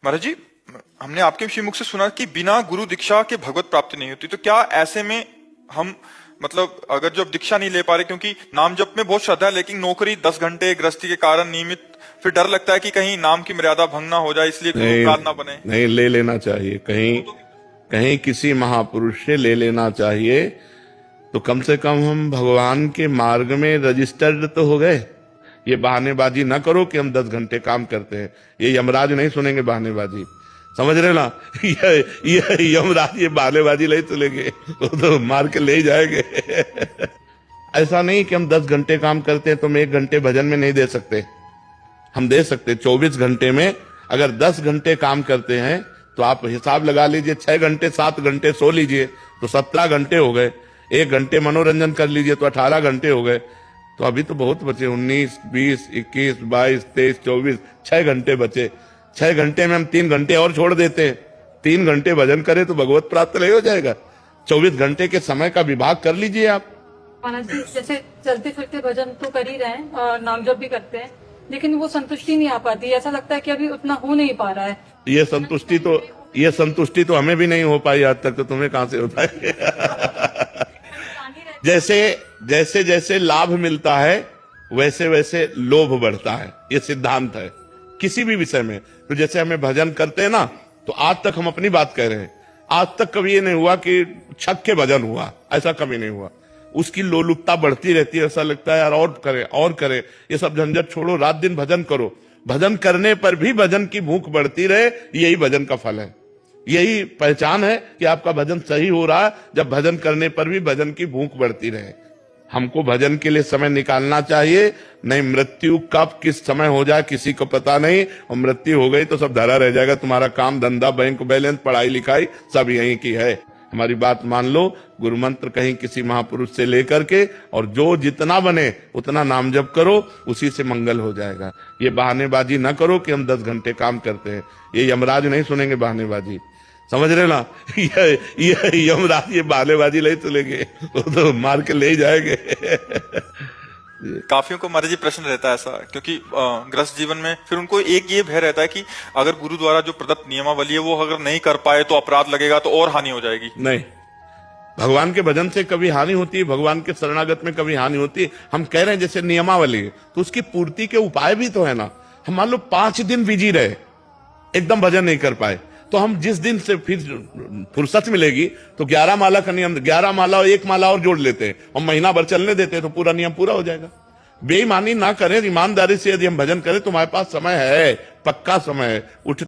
महाराज जी, हमने आपके श्रीमुख से सुना कि बिना गुरु दीक्षा के भगवत प्राप्ति नहीं होती, तो क्या ऐसे में हम मतलब अगर जो अब दीक्षा नहीं ले पा रहे, क्योंकि नाम जप में बहुत श्रद्धा है लेकिन नौकरी 10 घंटे गृहस्थी के कारण नियमित, फिर डर लगता है कि कहीं नाम की मर्यादा भंग ना हो जाए, इसलिए गुरु नहीं, काल ना बने। नहीं ले लेना चाहिए, कहीं कहीं किसी महापुरुष से ले लेना चाहिए, तो कम से कम हम भगवान के मार्ग में रजिस्टर्ड तो हो गए। ये बहानेबाजी ना करो कि हम 10 घंटे काम करते हैं, ये यमराज नहीं सुनेंगे बहानेबाजी, समझ रहे ना। ये यमराज ये बहानेबाजी नहीं सुनेंगे, वो तो मार के ले ही जाएंगे। ऐसा नहीं कि हम 10 घंटे काम करते हैं तो हम 1 घंटे भजन में नहीं दे सकते, हम दे सकते। 24 घंटे में अगर 10 घंटे काम करते हैं तो आप हिसाब लगा लीजिए, 6 घंटे 7 घंटे सो लीजिए तो 17 घंटे हो गए, 1 घंटे मनोरंजन कर लीजिए तो 18 घंटे हो गए। तो अभी तो बहुत बचे, 19, 20, 21, 22, 23, 24, 6 घंटे बचे। 6 घंटे में हम 3 घंटे और छोड़ देते हैं, 3 घंटे भजन करें तो भगवत प्राप्त नहीं हो जाएगा। 24 घंटे के समय का विभाग कर लीजिए आप। महाराज जी, जैसे चलते फिरते भजन तो कर ही रहे हैं और नाम जप भी करते हैं, लेकिन वो संतुष्टि नहीं आ पाती। ऐसा लगता है कि अभी उतना हो नहीं पा रहा है। ये संतुष्टि तो हमें भी नहीं हो पाई आज तक, तो तुम्हें कहां से होता है। जैसे जैसे लाभ मिलता है वैसे वैसे लोभ बढ़ता है, ये सिद्धांत है किसी भी विषय में। तो जैसे हमें भजन करते हैं ना, तो आज तक हम अपनी बात कह रहे हैं, आज तक कभी ये नहीं हुआ कि छक के भजन हुआ, ऐसा कभी नहीं हुआ। उसकी लोलुपता बढ़ती रहती है, ऐसा लगता है यार और करे, ये सब झंझट छोड़ो, रात दिन भजन करो। भजन करने पर भी भजन की भूख बढ़ती रहे, यही भजन का फल है, यही पहचान है कि आपका भजन सही हो रहा है, जब भजन करने पर भी भजन की भूख बढ़ती रहे। हमको भजन के लिए समय निकालना चाहिए, नहीं मृत्यु कब किस समय हो जाए किसी को पता नहीं, और मृत्यु हो गई तो सब धरा रह जाएगा, तुम्हारा काम धंधा बैंक बैलेंस पढ़ाई लिखाई सब यहीं की है। हमारी बात मान लो, गुरु मंत्र कहीं किसी महापुरुष से लेकर के, और जो जितना बने उतना नाम जप करो, उसी से मंगल हो जाएगा। ये बहानेबाजी ना करो कि हम 10 घंटे काम करते हैं, ये यमराज नहीं सुनेंगे बहानेबाजी, समझ रहे ना। ये यमराज ये बहानेबाजी नहीं सुनेंगे, वो तो मार के ले ही जाएंगे। काफियों को महाराज जी प्रश्न रहता है ऐसा, क्योंकि गृहस्थ जीवन में फिर उनको एक ये भय रहता है कि अगर गुरु द्वारा जो प्रदत्त नियमावली है वो अगर नहीं कर पाए तो अपराध लगेगा, तो और हानि हो जाएगी। नहीं, भगवान के भजन से कभी हानि होती है, भगवान के शरणागत में कभी हानि होती है। हम कह रहे हैं जैसे नियमावली है, तो उसकी पूर्ति के उपाय भी तो है ना। हम मान लो 5 दिन बिजी रहे, एकदम भजन नहीं कर पाए, तो हम जिस दिन से फिर फुर्सत मिलेगी तो 11 माला का नियम, 11 माला और 1 माला और जोड़ लेते हैं और महीना भर चलने देते हैं, तो पूरा नियम पूरा हो जाएगा। बेईमानी ना करें, ईमानदारी से यदि हम भजन करें तो हमारे पास समय है, पक्का समय है। उठ